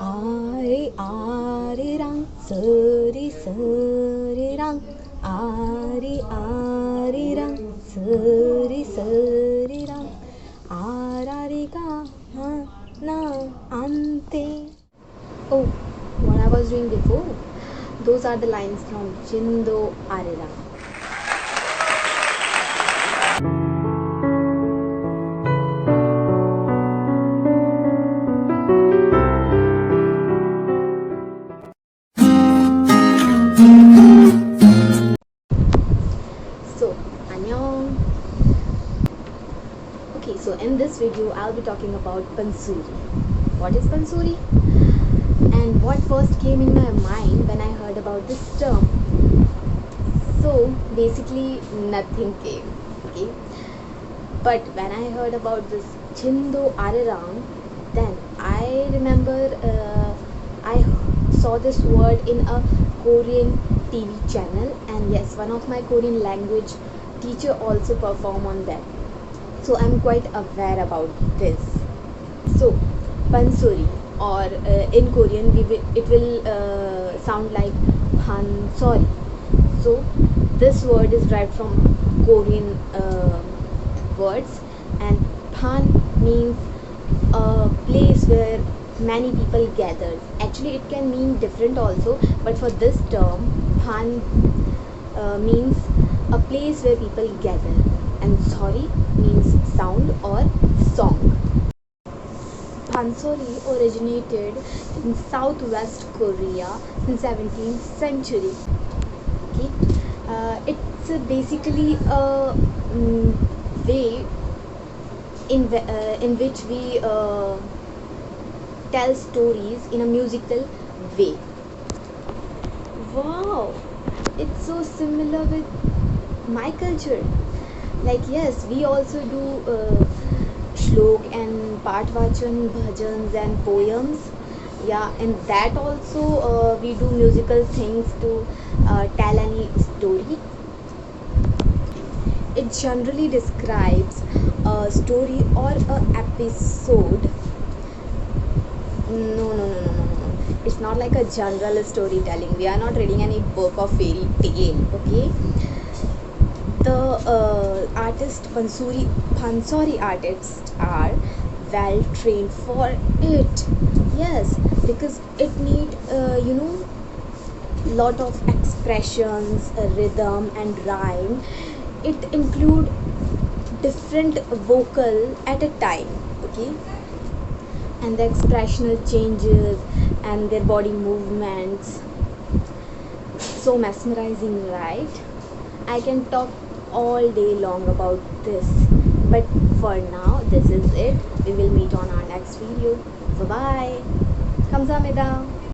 Ari Arirang, Sari Sarirang, Ari Arirang, Sari Sarirang, Arariga na ante. Oh, what I was doing before? Those are the lines from Jindo Arirang. So, annyeong. Okay, so in this video, I'll be talking about Pansori. What is Pansori? And what first came in my mind when I heard about this term? So, basically, nothing came. Okay, but when I heard about this Jindo Arirang, then I remember I saw this word in a Korean TV channel, and yes, one of my Korean language teacher also perform on that. So I'm quite aware about this. So Pansori, or in Korean it will sound like PANSORI. So this word is derived from Korean words, and Pan means a place where many people gathered. Actually it can mean different also, but for this term Pan means a place where people gather, and Sori means sound or song. Pansori originated in southwest Korea in 17th century. Okay, it's basically a way in which we tell stories in a musical way. Wow, it's so similar with my culture. Like yes, we also do shlok and patvachan, bhajans and poems. Yeah, and that also we do musical things to tell any story. It generally describes a story or a episode. No. It's not like a general storytelling. We are not reading any book of fairy tale. Okay. The Pansori artists are well trained for it. Yes, because it need lot of expressions, rhythm and rhyme. It include different vocal at a time. Okay, and the expressional changes and their body movements. So mesmerizing, right? I can talk all day long about this, but for now this is it. We will meet on our next video. Bye bye. Kamsahamnida.